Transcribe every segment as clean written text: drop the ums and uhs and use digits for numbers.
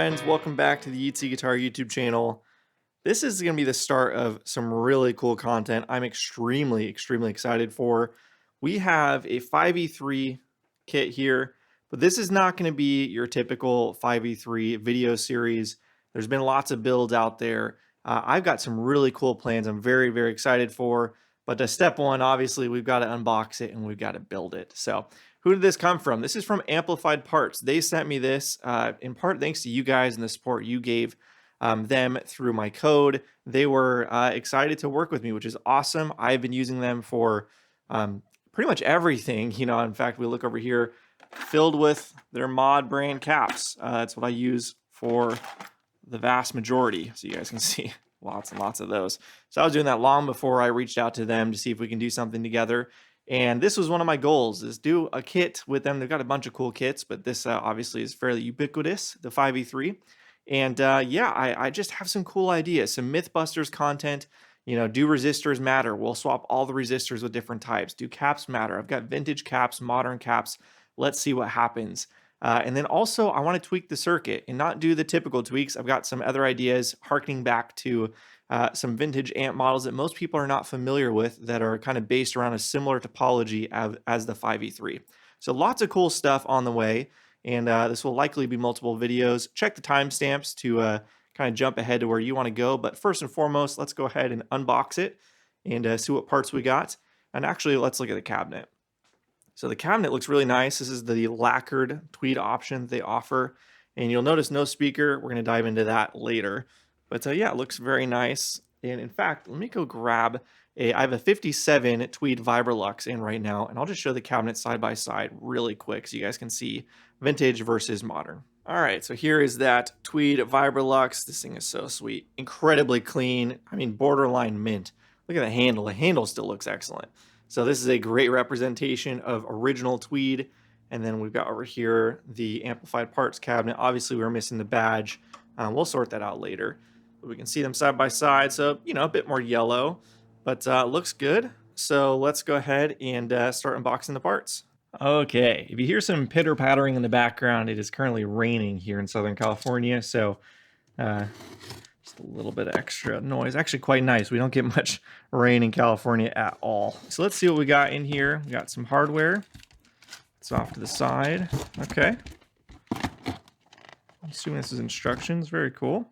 friends, welcome back to the Yeatsy Guitar YouTube channel. This is going to be the start of some really cool content I'm extremely excited for. We have a 5e3 kit here, but this is not going to be your typical 5e3 video series. There's been lots of builds out there. I've got some really cool plans I'm very excited for, but to step one, obviously we've got to unbox it and we've got to build it. So who did this come from? This is from Amplified Parts. They sent me this in part thanks to you guys and the support you gave them through my code. They were excited to work with me, which is awesome. I've been using them for pretty much everything. You know, in fact, we look over here, filled with their mod brand caps. That's what I use for the vast majority. So you guys can see lots and lots of those. So I was doing that long before I reached out to them to see if we can do something together. And this was one of my goals, is do a kit with them. They've got a bunch of cool kits, but this obviously is fairly ubiquitous, the 5e3. And yeah, I just have some cool ideas, some Mythbusters content. You know, do resistors matter? We'll swap all the resistors with different types. Do caps matter? I've got vintage caps, modern caps. Let's see what happens. And then also, I want to tweak the circuit and not do the typical tweaks. I've got some other ideas harkening back to some vintage amp models that most people are not familiar with that are kind of based around a similar topology as the 5e3. So lots of cool stuff on the way, and this will likely be multiple videos. Check the timestamps to kind of jump ahead to where you want to go. But first and foremost, let's go ahead and unbox it and see what parts we got. And actually, let's look at the cabinet. So the cabinet looks really nice. This is the lacquered tweed option they offer. And you'll notice no speaker. We're going to dive into that later. But yeah, it looks very nice. And in fact, let me go grab I have a 57 tweed Vibrolux in right now. And I'll just show the cabinet side by side really quick so you guys can see vintage versus modern. All right, so here is that tweed Vibrolux. This thing is so sweet. Incredibly clean. I mean, borderline mint. Look at the handle. The handle still looks excellent. So this is a great representation of original tweed. And then we've got over here the Amplified Parts cabinet. Obviously, we were missing the badge. We'll sort that out later. But we can see them side by side. So, you know, a bit more yellow, but looks good. So let's go ahead and start unboxing the parts. Okay, if you hear some pitter-pattering in the background, it is currently raining here in Southern California. So just a little bit of extra noise. Actually quite nice. We don't get much rain in California at all. So let's see what we got in here. We got some hardware. It's off to the side. Okay. I'm assuming this is instructions. Very cool.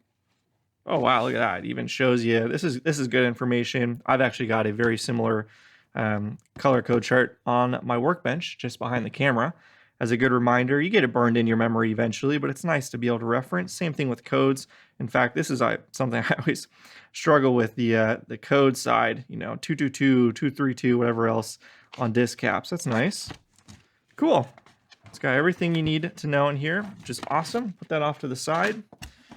Oh wow, look at that. It even shows you, this is good information. I've actually got a very similar color code chart on my workbench just behind the camera as a good reminder. You get it burned in your memory eventually, but it's nice to be able to reference. Same thing with codes. In fact, this is something I always struggle with, the code side, you know, 222, 232, whatever else on disc caps. That's nice. Cool. It's got everything you need to know in here, which is awesome. Put that off to the side.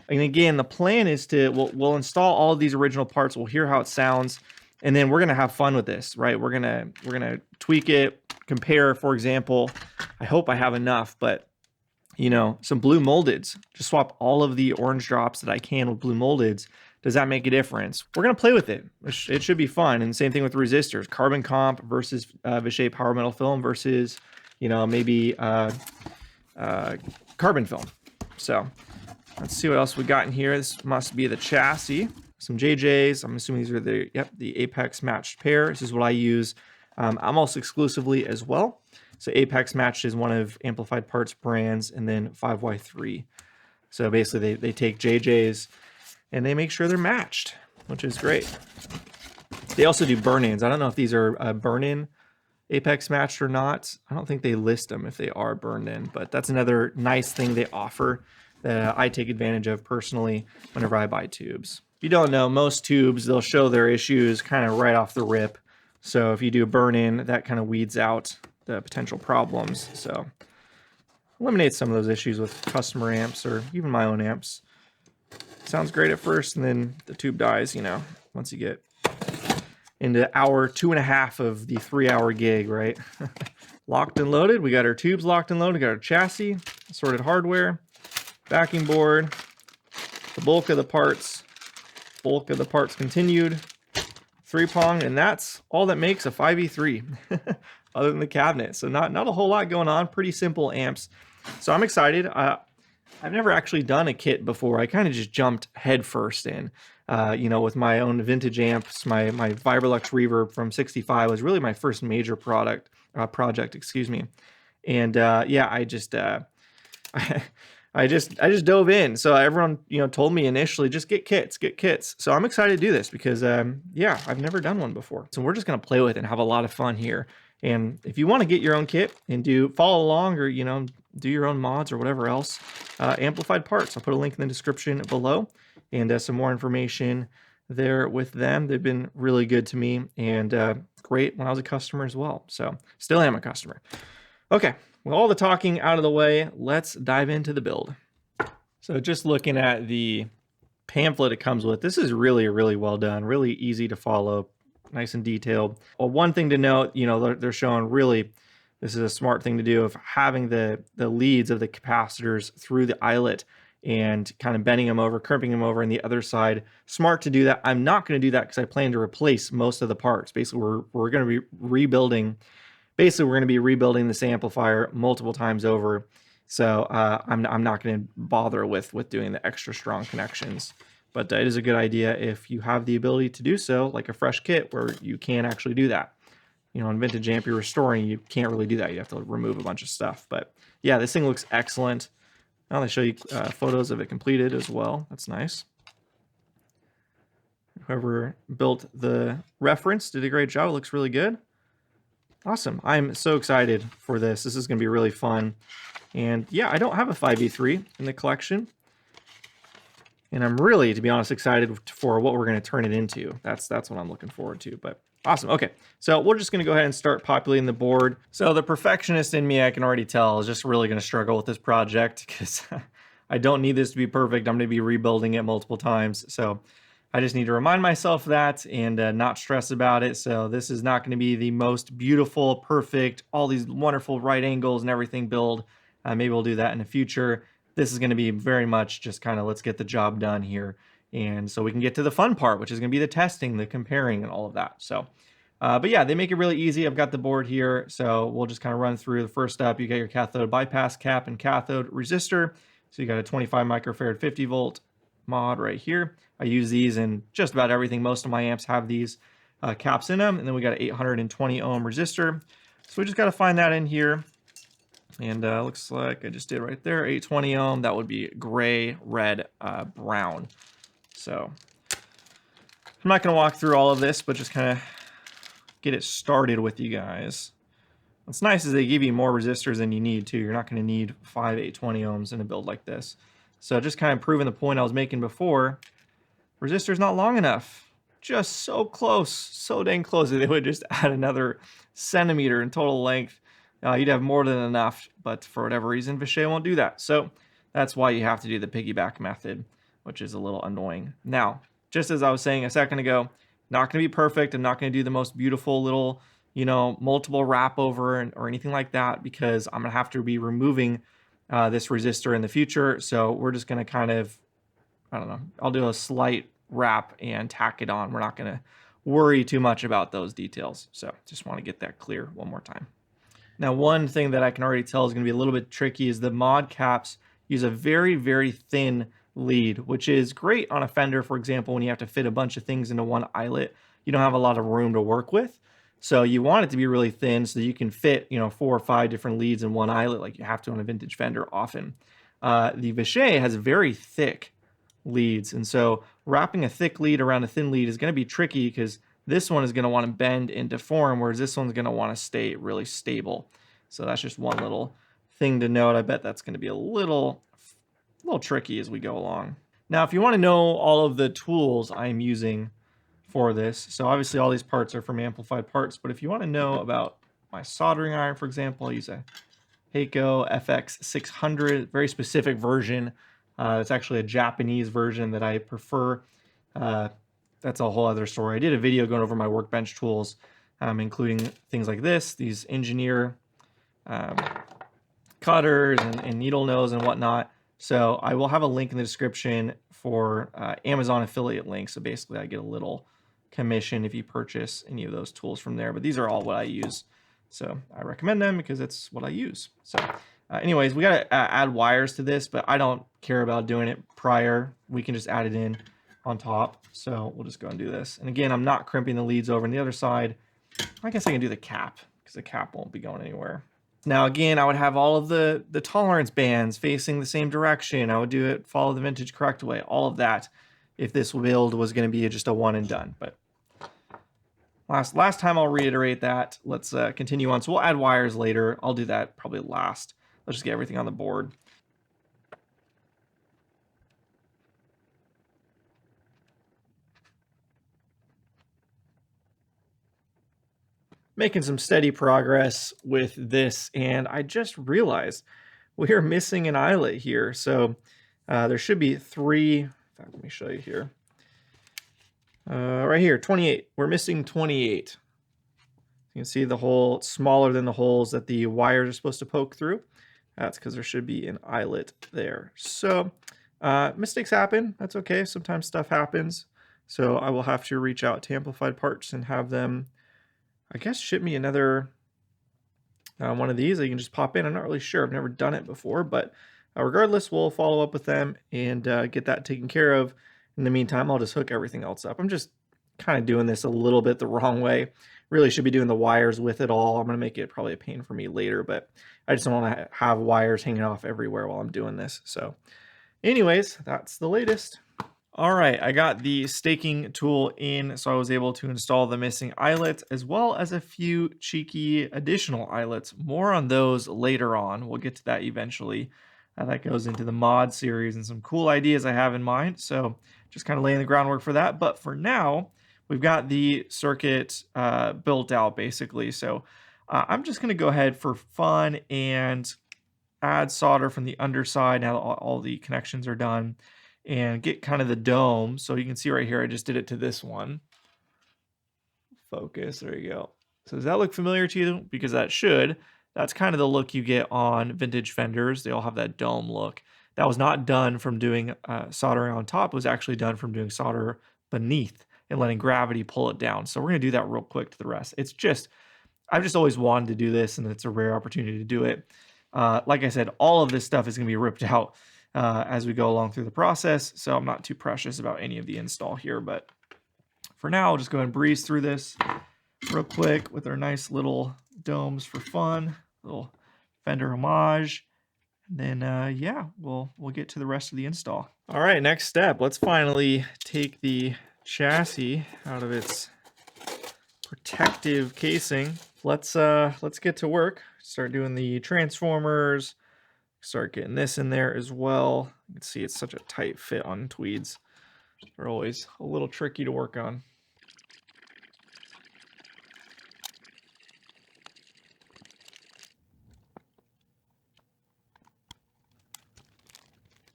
And again, the plan is to, we'll install all of these original parts. We'll hear how it sounds. And then we're going to have fun with this, right? We're going to tweak it, compare, for example. I hope I have enough, but you know, some blue moldeds. Just swap all of the orange drops that I can with blue moldeds. Does that make a difference? We're going to play with it. It should be fun. And same thing with resistors. Carbon comp versus Vishay power metal film versus, you know, maybe carbon film. So let's see what else we got in here. This must be the chassis. Some JJs. I'm assuming these are the Apex matched pair. This is what I use almost exclusively as well. So Apex matched is one of Amplified Parts brands, and then 5Y3. So basically they take JJs and they make sure they're matched, which is great. They also do burn-ins. I don't know if these are burn-in Apex matched or not. I don't think they list them if they are burned in, but that's another nice thing they offer that I take advantage of personally whenever I buy tubes. If you don't know, most tubes, they'll show their issues kind of right off the rip. So if you do a burn-in, that kind of weeds out the potential problems. So eliminates some of those issues with customer amps or even my own amps. Sounds great at first, and then the tube dies, you know, once you get into hour 2.5 of the 3-hour gig, right? Locked and loaded. We got our tubes locked and loaded. We got our chassis, assorted hardware, backing board, the bulk of the parts continued, 3-prong, and that's all that makes a 5e3 other than the cabinet. So not a whole lot going on, pretty simple amps. So I'm excited. I've never actually done a kit before. I kind of just jumped headfirst in, you know, with my own vintage amps. My Vibrolux Reverb from '65 was really my first major project, excuse me. And yeah, I just dove in. So everyone, you know, told me initially, just get kits, get kits. So I'm excited to do this because, yeah, I've never done one before. So we're just gonna play with it and have a lot of fun here. And if you want to get your own kit and follow along, or you know, do your own mods or whatever else, Amplified Parts. I'll put a link in the description below, and some more information there with them. They've been really good to me and great when I was a customer as well. So still am a customer. Okay, with all the talking out of the way, let's dive into the build. So just looking at the pamphlet it comes with, this is really, really well done, really easy to follow, nice and detailed. Well, one thing to note, you know, they're showing really, this is a smart thing to do, of having the leads of the capacitors through the eyelet and kind of bending them over, crimping them over on the other side. Smart to do that. I'm not going to do that because I plan to replace most of the parts. Basically, we're going to be rebuilding. Basically, we're going to be rebuilding this amplifier multiple times over. So I'm not going to bother with doing the extra strong connections. But it is a good idea if you have the ability to do so, like a fresh kit where you can actually do that. You know, in vintage amp you're restoring, you can't really do that. You have to remove a bunch of stuff. But yeah, this thing looks excellent. Now they show you photos of it completed as well. That's nice. Whoever built the reference did a great job. It looks really good. Awesome. I'm so excited for this. This is going to be really fun. And yeah, I don't have a 5E3 in the collection. And I'm really, to be honest, excited for what we're going to turn it into. That's what I'm looking forward to. But awesome. Okay, so we're just going to go ahead and start populating the board. So the perfectionist in me, I can already tell, is just really going to struggle with this project because I don't need this to be perfect. I'm going to be rebuilding it multiple times. So I just need to remind myself that and not stress about it. So this is not going to be the most beautiful, perfect, all these wonderful right angles and everything build. Maybe we'll do that in the future. This is going to be very much just kind of let's get the job done here. And so we can get to the fun part, which is going to be the testing, the comparing, and all of that. So, but yeah, they make it really easy. I've got the board here. So we'll just kind of run through the first step. You got your cathode bypass cap and cathode resistor. So you got a 25 microfarad 50 volt mod right here. I use these in just about everything. Most of my amps have these caps in them. And then we got an 820 ohm resistor. So we just got to find that in here. And looks like I just did right there, 820 ohm. That would be gray, red, brown. So I'm not going to walk through all of this, but just kind of get it started with you guys. What's nice is they give you more resistors than you need to. You're not going to need 5 820 ohms in a build like this. So just kind of proving the point I was making before. Resistor's not long enough. Just so close, so dang close. They would just add another centimeter in total length. You'd have more than enough, but for whatever reason, Vishay won't do that. So that's why you have to do the piggyback method, which is a little annoying. Now, just as I was saying a second ago, not going to be perfect. I'm not going to do the most beautiful little, you know, multiple wrap over or anything like that because I'm going to have to be removing this resistor in the future. So we're just going to kind of, I don't know, I'll do a slight wrap and tack it on. We're not going to worry too much about those details. So just want to get that clear one more time. Now, one thing that I can already tell is going to be a little bit tricky is the mod caps use a very, very thin lead, which is great on a Fender, for example, when you have to fit a bunch of things into one eyelet. You don't have a lot of room to work with. So you want it to be really thin so that you can fit, you know, 4 or 5 different leads in one eyelet like you have to on a vintage Fender often. The Vishay has very thick leads, and so wrapping a thick lead around a thin lead is going to be tricky because this one is going to want to bend and deform, whereas this one's going to want to stay really stable. So that's just one little thing to note. I bet that's going to be a little tricky as we go along. Now, if you want to know all of the tools I'm using for this, so obviously all these parts are from Amplified Parts, but if you want to know about my soldering iron, for example, I use a Heiko FX600, very specific version. It's actually a Japanese version that I prefer. That's a whole other story. I did a video going over my workbench tools, including things like this, these engineer cutters and needle nose and whatnot. So I will have a link in the description for Amazon affiliate links. So basically I get a little commission if you purchase any of those tools from there. But these are all what I use. So I recommend them because it's what I use. So Anyways, we got to add wires to this, but I don't care about doing it prior. We can just add it in on top. So we'll just go and do this. And again, I'm not crimping the leads over on the other side. I guess I can do the cap because the cap won't be going anywhere. Now, again, I would have all of the tolerance bands facing the same direction. I would do it, follow the vintage correct way, all of that if this build was going to be just a one and done. But last time I'll reiterate that. Let's continue on. So we'll add wires later. I'll do that probably last. Let's just get everything on the board. Making some steady progress with this, and I just realized we are missing an eyelet here. So there should be 3. In fact, let me show you here. Right here, 28. We're missing 28. You can see the hole smaller than the holes that the wires are supposed to poke through. That's because there should be an eyelet there. So mistakes happen. That's okay. Sometimes stuff happens. So I will have to reach out to Amplified Parts and have them, I guess, ship me another one of these that you can just pop in. I'm not really sure. I've never done it before, but regardless, we'll follow up with them and get that taken care of. In the meantime, I'll just hook everything else up. I'm just kind of doing this a little bit the wrong way. Really should be doing the wires with it all. I'm going to make it probably a pain for me later, but I just don't want to have wires hanging off everywhere while I'm doing this. So anyways, that's the latest. All right, I got the staking tool in, so I was able to install the missing eyelets as well as a few cheeky additional eyelets. More on those later on. We'll get to that eventually. That goes into the mod series and some cool ideas I have in mind. So just kind of laying the groundwork for that. But for now, we've got the circuit built out basically. So I'm just going to go ahead for fun and add solder from the underside now that all the connections are done, and get kind of the dome. So you can see right here, I just did it to this one. Focus, there you go. So does that look familiar to you? Because that should. That's kind of the look you get on vintage fenders. They all have that dome look. That was not done from doing soldering on top. It was actually done from doing solder beneath and letting gravity pull it down. So we're going to do that real quick to the rest. It's just, I've just always wanted to do this, and it's a rare opportunity to do it. Like I said, all of this stuff is going to be ripped out as we go along through the process, so I'm not too precious about any of the install here, but for now, I'll just go ahead and breeze through this real quick with our nice little domes for fun, little fender homage, and then yeah, we'll get to the rest of the install. All right, next step, let's finally take the chassis out of its protective casing. Let's get to work. Start doing the transformers. Start getting this in there as well. You can see it's such a tight fit on tweeds. They're always a little tricky to work on.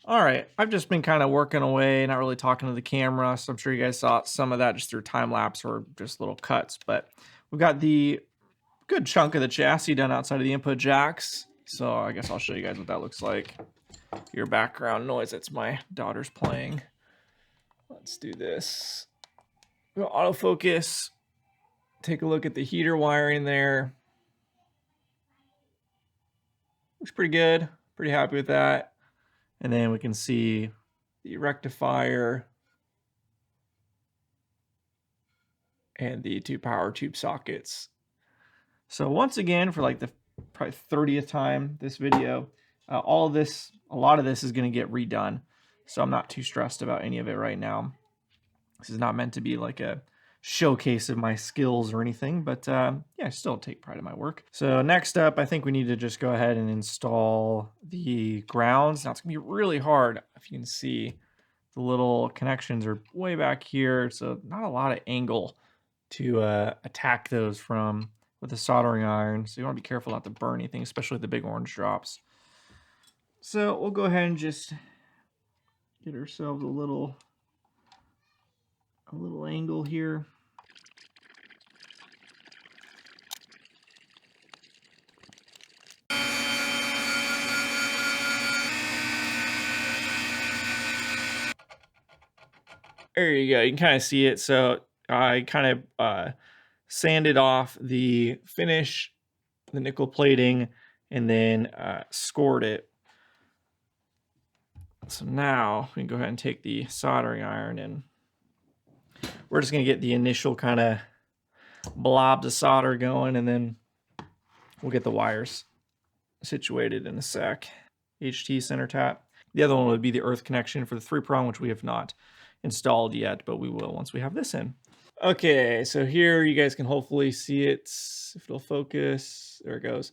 All right, I've just been kind of working away, not really talking to the camera, so I'm sure you guys saw some of that just through time lapse or just little cuts, but we've got the good chunk of the chassis done outside of the input jacks. So I guess I'll show you guys what that looks like. Your background noise, that's my daughter's playing. Let's do this. Go autofocus. Take a look at the heater wiring there. Looks pretty good. Pretty happy with that. And then we can see the rectifier and the 2 power tube sockets. So once again, for like the probably 30th time this video, all of this, a lot of this is going to get redone. So I'm not too stressed about any of it right now. This is not meant to be like a showcase of my skills or anything, but yeah, I still take pride in my work. So next up, I think we need to just go ahead and install the grounds. Now it's gonna be really hard. If you can see, the little connections are way back here, so not a lot of angle to attack those from with a soldering iron. So you want to be careful not to burn anything, especially the big orange drops. So we'll go ahead and just get ourselves a little angle here. There you go. You can kind of see it. So I kind of sanded off the finish, the nickel plating, and then scored it. So now we can go ahead and take the soldering iron, and we're just going to get the initial kind of blobs of solder going, and then we'll get the wires situated in a sec. HT center tap. The other one would be the earth connection for the 3-prong, which we have not installed yet, but we will once we have this in. Okay, so here you guys can hopefully see it, if it'll focus. There it goes.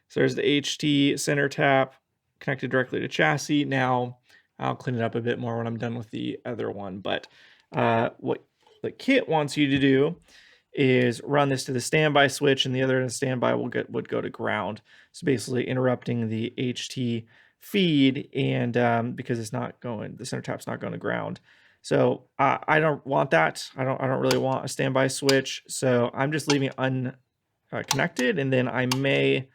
So there's the HT center tap connected directly to chassis. Now I'll clean it up a bit more when I'm done with the other one, but what the kit wants you to do is run this to the standby switch, and the other standby would go to ground. So basically interrupting the HT feed, and because it's not going, the center tap's not going to ground. So I don't want that. I don't really want a standby switch. So I'm just leaving it unconnected, and then I may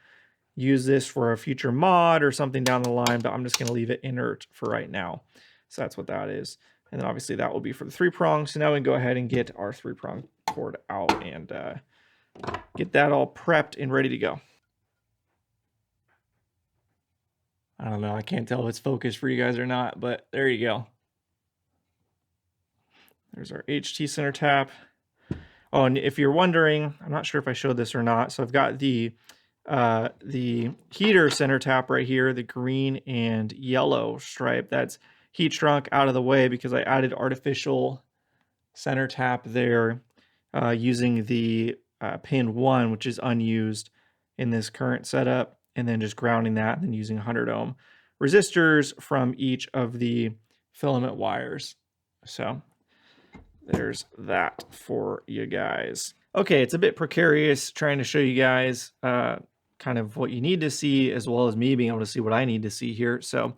use this for a future mod or something down the line, but I'm just going to leave it inert for right now. So that's what that is. And then obviously that will be for the 3-prong. So now we can go ahead and get our 3-prong cord out and get that all prepped and ready to go. I don't know. I can't tell if it's focused for you guys or not, but there you go. There's our HT center tap. Oh, and if you're wondering, I'm not sure if I showed this or not. So I've got the heater center tap right here, the green and yellow stripe. That's heat shrunk out of the way because I added artificial center tap there using the pin 1, which is unused in this current setup, and then just grounding that and then using 100 ohm resistors from each of the filament wires. So there's that for you guys. Okay, it's a bit precarious trying to show you guys kind of what you need to see, as well as me being able to see what I need to see here. So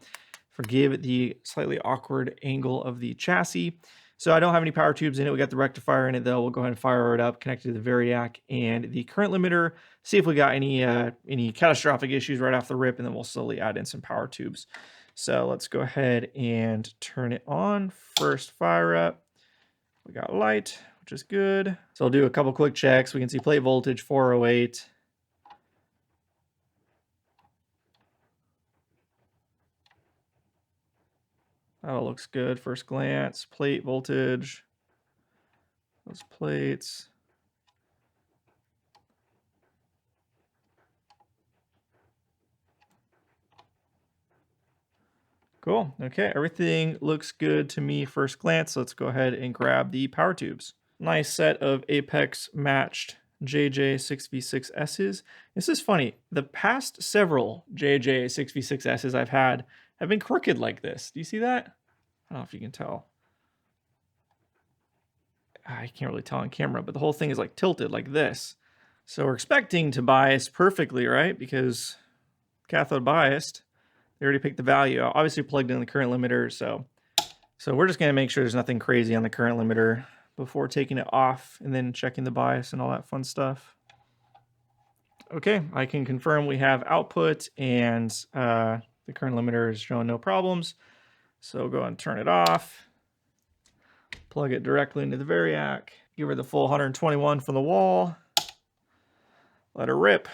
forgive the slightly awkward angle of the chassis. So I don't have any power tubes in it. We got the rectifier in it though. We'll go ahead and fire it up, connect it to the variac and the current limiter, see if we got any catastrophic issues right off the rip, and then we'll slowly add in some power tubes. So let's go ahead and turn it on. First fire up. We got light, which is good. So I'll do a couple quick checks. We can see plate voltage 408. That all looks good first glance. Plate voltage, those plates. Cool. Okay, everything looks good to me first glance. Let's go ahead and grab the power tubes. Nice set of Apex matched JJ 6v6S's. This is funny. The past several JJ 6v6S's I've had have been crooked like this. Do you see that? I don't know if you can tell. I can't really tell on camera, but the whole thing is like tilted like this. So we're expecting to bias perfectly, right? Because cathode biased. They already picked the value. I obviously plugged in the current limiter, so we're just gonna make sure there's nothing crazy on the current limiter before taking it off and then checking the bias and all that fun stuff. Okay, I can confirm we have output, and the current limiter is showing no problems. So go ahead and turn it off. Plug it directly into the variac. Give her the full 121 from the wall. Let her rip.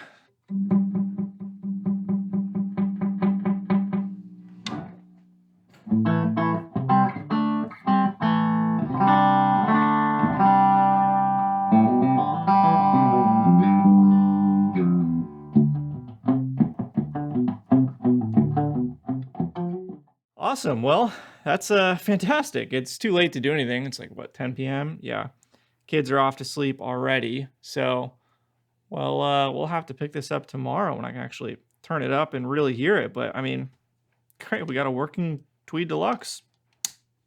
Awesome. Well, that's fantastic. It's too late to do anything. It's like, what, 10 p.m.? Yeah. Kids are off to sleep already. So, well, we'll have to pick this up tomorrow when I can actually turn it up and really hear it. But, I mean, great. We got a working Tweed Deluxe.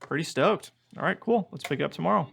Pretty stoked. All right, cool. Let's pick it up tomorrow.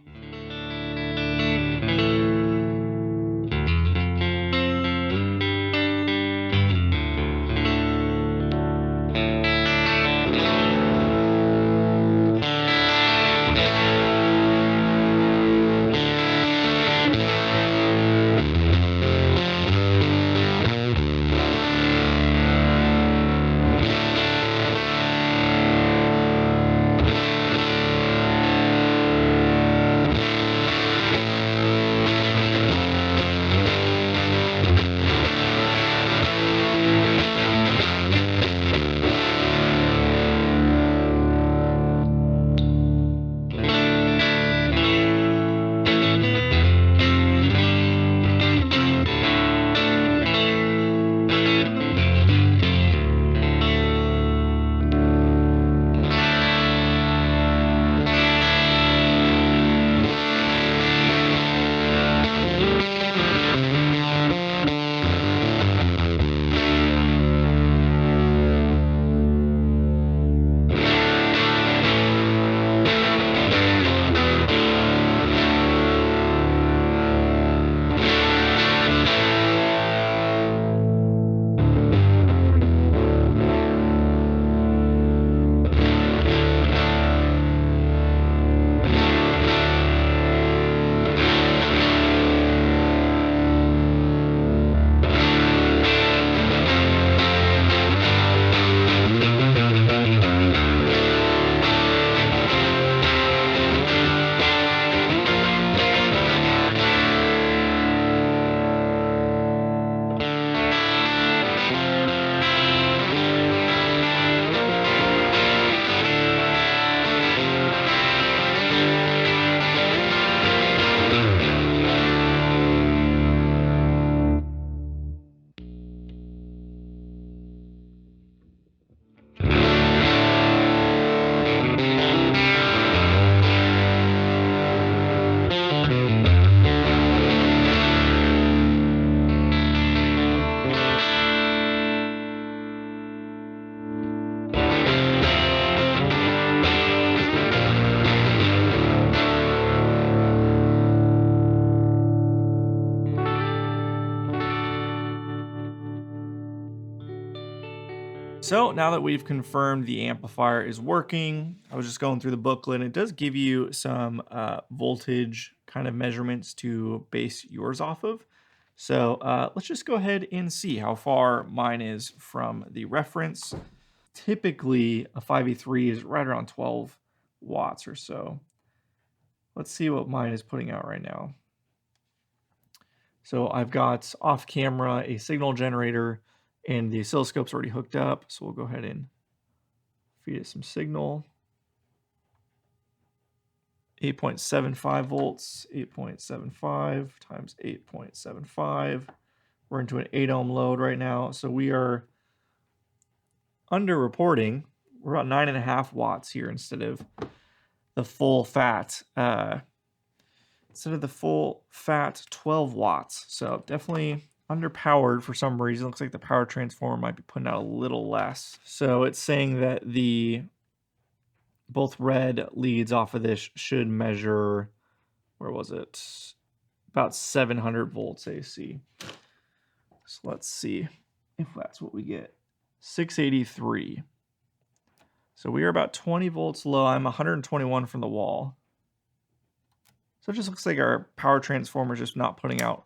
So now that we've confirmed the amplifier is working, I was just going through the booklet, and it does give you some voltage kind of measurements to base yours off of. So let's just go ahead and see how far mine is from the reference. Typically, a 5E3 is right around 12 watts or so. Let's see what mine is putting out right now. So I've got off camera a signal generator, and the oscilloscope's already hooked up. So we'll go ahead and feed it some signal. 8.75 volts, 8.75 times 8.75. We're into an 8 ohm load right now. So we are underreporting. We're about 9.5 watts here instead of the full fat. Instead of the full fat 12 watts. So definitely underpowered for some reason. Looks like the power transformer might be putting out a little less. So it's saying that the both red leads off of this should measure, where was it? About 700 volts AC. So let's see if that's what we get. 683. So we are about 20 volts low. I'm 121 from the wall. So it just looks like our power transformer is just not putting out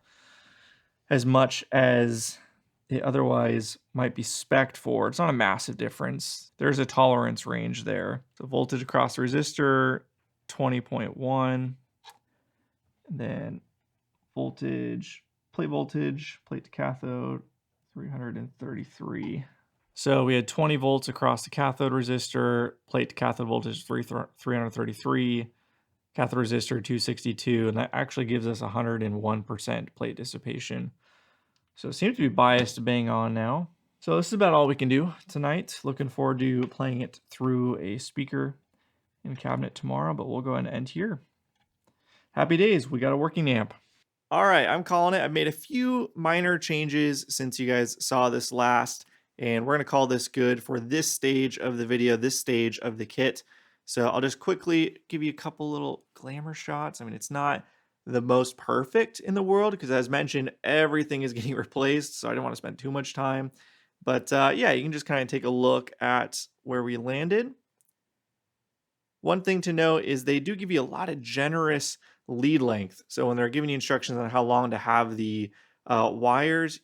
as much as it otherwise might be spec'd for. It's not a massive difference. There's a tolerance range there. So voltage across the resistor, 20.1. And then voltage, plate to cathode, 333. So we had 20 volts across the cathode resistor, plate to cathode voltage 333, cathode resistor 262, and that actually gives us 101% plate dissipation. So it seems to be biased to bang on now. So this is about all we can do tonight. Looking forward to playing it through a speaker in cabinet tomorrow, but we'll go ahead and end here. Happy days, we got a working amp. All right, I'm calling it. I've made a few minor changes since you guys saw this last, and we're gonna call this good for this stage of the video, this stage of the kit. So I'll just quickly give you a couple little glamour shots. I mean, it's not the most perfect in the world because, as mentioned, everything is getting replaced, so I don't want to spend too much time. But yeah, you can just kind of take a look at where we landed. One thing to note is they do give you a lot of generous lead length. So when they're giving you instructions on how long to have the wires,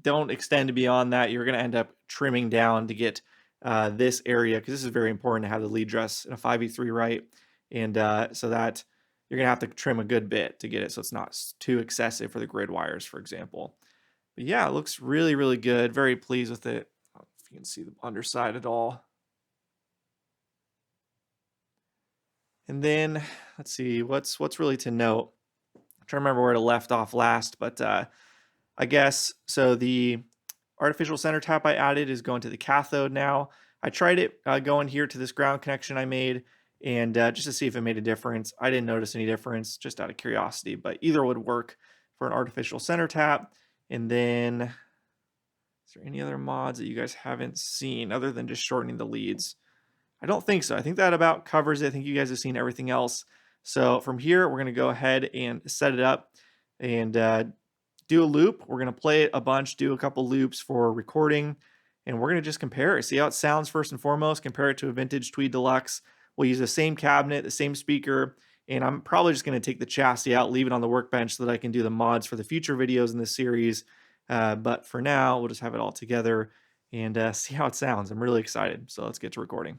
don't extend beyond that. You're going to end up trimming down to get this area, because this is very important to have the lead dress in a 5E3 right. And so that you're going to have to trim a good bit to get it so it's not too excessive for the grid wires, for example. But yeah, it looks really, really good. Very pleased with it. I don't know if you can see the underside at all. And then let's see what's really to note. I'm trying to remember where it left off last, but I guess so. The artificial center tap I added is going to the cathode now. I tried it going here to this ground connection I made, and just to see if it made a difference. I didn't notice any difference, just out of curiosity, but either would work for an artificial center tap. And then, is there any other mods that you guys haven't seen other than just shortening the leads? I don't think so. I think that about covers it. I think you guys have seen everything else. So from here, we're going to go ahead and set it up and do a loop. We're going to play it a bunch, do a couple loops for recording, and we're going to just compare it. See how it sounds first and foremost. Compare it to a vintage Tweed Deluxe. We'll use the same cabinet, the same speaker, and I'm probably just going to take the chassis out, leave it on the workbench so that I can do the mods for the future videos in this series. But for now, we'll just have it all together and see how it sounds. I'm really excited. So let's get to recording.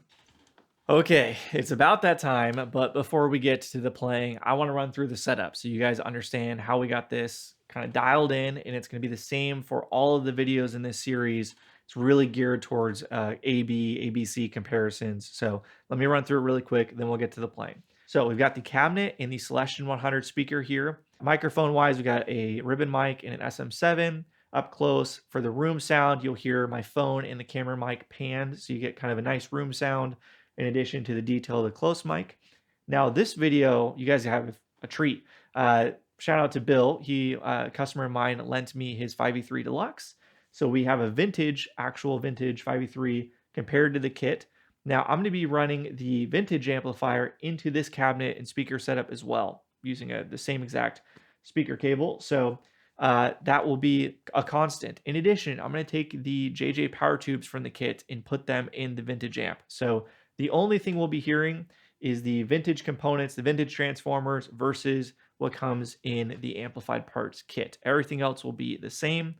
Okay, it's about that time, but before we get to the playing, I want to run through the setup so you guys understand how we got this kind of dialed in, and it's going to be the same for all of the videos in this series. It's really geared towards ABC comparisons. So let me run through it really quick, then we'll get to the playing. So we've got the cabinet and the Celestion 100 speaker here. Microphone-wise, we got a ribbon mic and an SM7. Up close for the room sound, you'll hear my phone and the camera mic panned, so you get kind of a nice room sound in addition to the detail of the close mic. Now this video, you guys have a treat. Shout out to Bill. He, a customer of mine, lent me his 5E3 Deluxe. So we have a vintage, actual vintage 5E3 compared to the kit. Now I'm going to be running the vintage amplifier into this cabinet and speaker setup as well, using the same exact speaker cable. So that will be a constant. In addition, I'm going to take the JJ power tubes from the kit and put them in the vintage amp. So the only thing we'll be hearing is the vintage components, the vintage transformers versus what comes in the amplified parts kit. Everything else will be the same.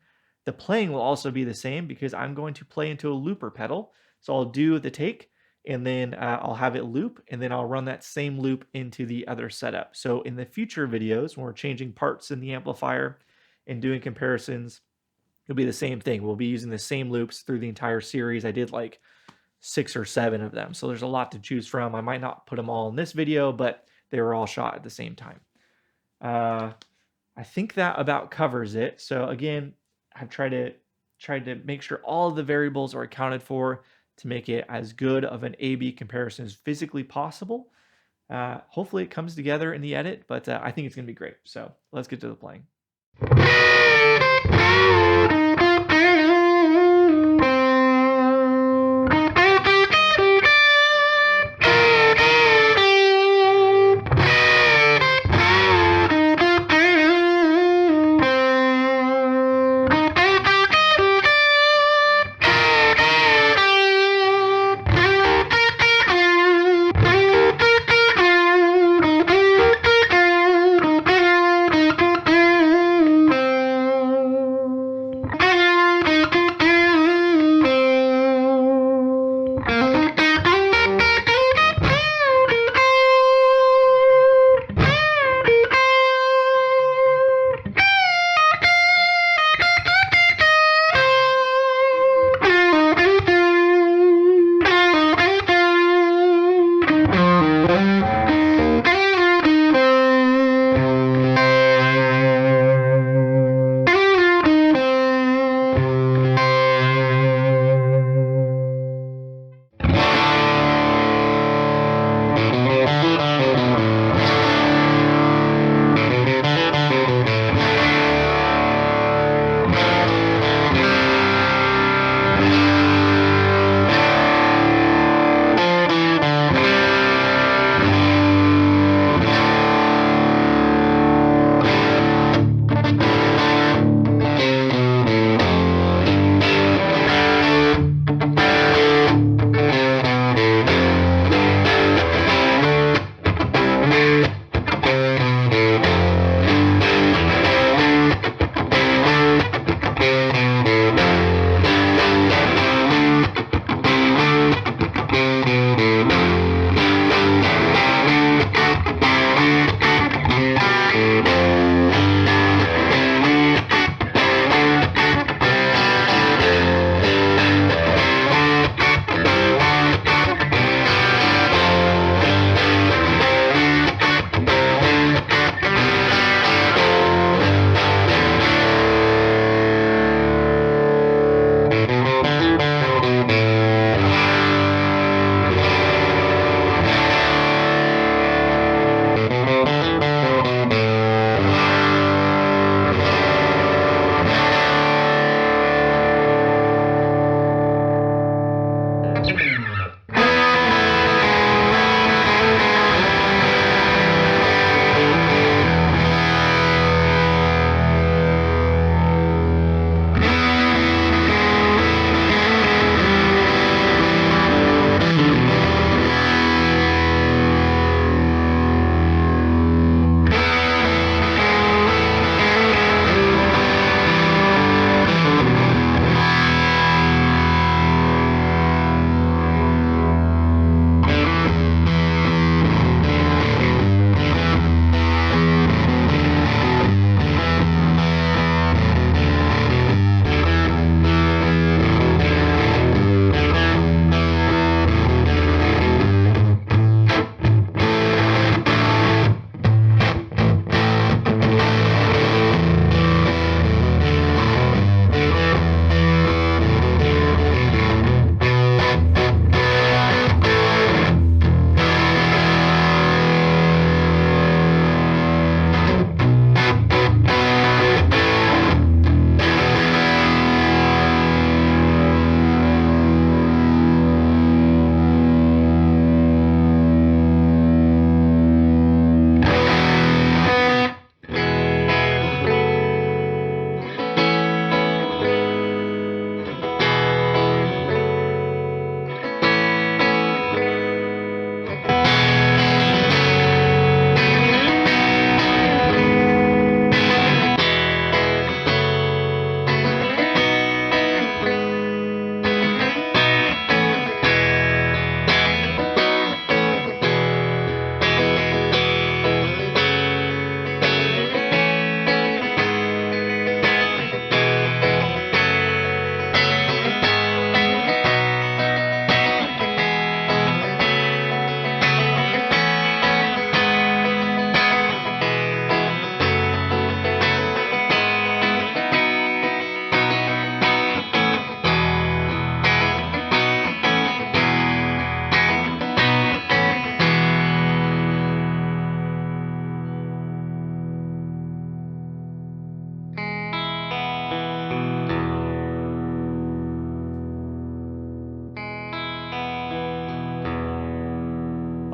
The playing will also be the same because I'm going to play into a looper pedal. So I'll do the take and then I'll have it loop and then I'll run that same loop into the other setup. So in the future videos, when we're changing parts in the amplifier and doing comparisons, it'll be the same thing. We'll be using the same loops through the entire series. I did like 6 or 7 of them. So there's a lot to choose from. I might not put them all in this video, but they were all shot at the same time. I think that about covers it. So again, I've tried to make sure all of the variables are accounted for to make it as good of an A/B comparison as physically possible. Hopefully it comes together in the edit, but I think it's going to be great. So let's get to the playing.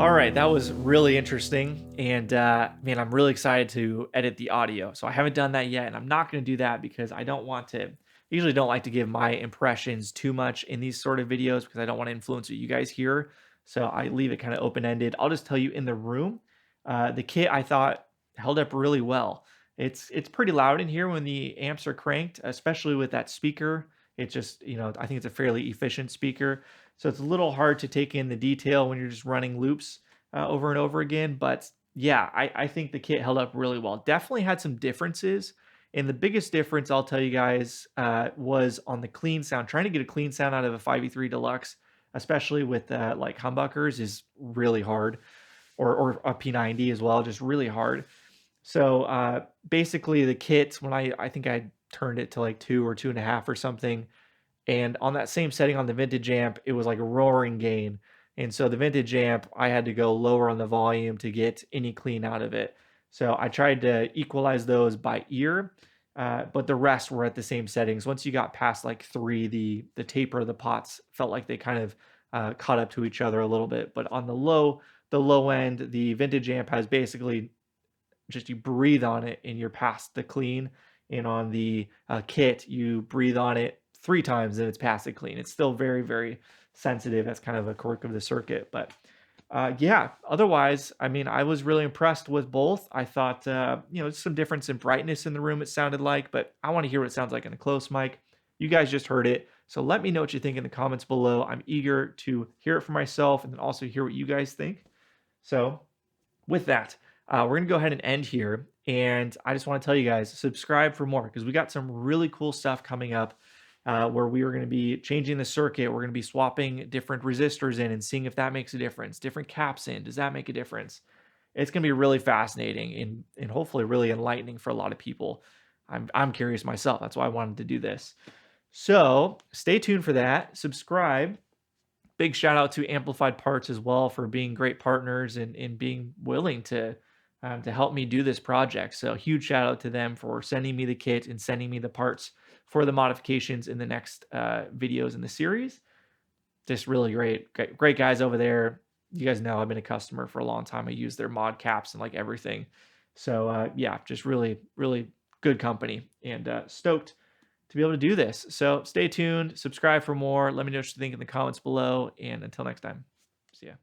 All right, that was really interesting. And man, I'm really excited to edit the audio. So I haven't done that yet, and I'm not going to do that because I don't want to. Usually don't like to give my impressions too much in these sort of videos because I don't want to influence what you guys hear. So I leave it kind of open-ended. I'll just tell you in the room, the kit I thought held up really well. It's pretty loud in here when the amps are cranked, especially with that speaker. It's just, I think it's a fairly efficient speaker. So it's a little hard to take in the detail when you're just running loops over and over again. But yeah, I think the kit held up really well. Definitely had some differences. And the biggest difference I'll tell you guys was on the clean sound. Trying to get a clean sound out of a 5e3 Deluxe, especially with like humbuckers, is really hard. Or a P90 as well, just really hard. So basically the kit, when I think I turned it to like 2 or 2.5 or something, and on that same setting on the vintage amp, it was like a roaring gain. And so the vintage amp, I had to go lower on the volume to get any clean out of it. So I tried to equalize those by ear, but the rest were at the same settings. Once you got past like 3, the taper of the pots felt like they kind of caught up to each other a little bit. But on the low end, the vintage amp has basically just you breathe on it and you're past the clean. And on the kit, you breathe on it 3 times and it's past the clean. It's still very, very sensitive. That's kind of a quirk of the circuit. But yeah, otherwise, I mean, I was really impressed with both. I thought, some difference in brightness in the room, it sounded like, but I want to hear what it sounds like in a close mic. You guys just heard it. So let me know what you think in the comments below. I'm eager to hear it for myself and then also hear what you guys think. So with that, we're going to go ahead and end here. And I just want to tell you guys, subscribe for more because we got some really cool stuff coming up where we are going to be changing the circuit. We're going to be swapping different resistors in and seeing if that makes a difference. Different caps in. Does that make a difference? It's going to be really fascinating and hopefully really enlightening for a lot of people. I'm curious myself. That's why I wanted to do this. So stay tuned for that. Subscribe. Big shout out to Amplified Parts as well for being great partners and being willing to help me do this project. So huge shout out to them for sending me the kit and sending me the parts for the modifications in the next videos in the series. Just really great guys over there. You guys know I've been a customer for a long time. I use their mod caps and like everything. So yeah, just really, really good company and stoked to be able to do this. So stay tuned, subscribe for more. Let me know what you think in the comments below. And until next time, see ya.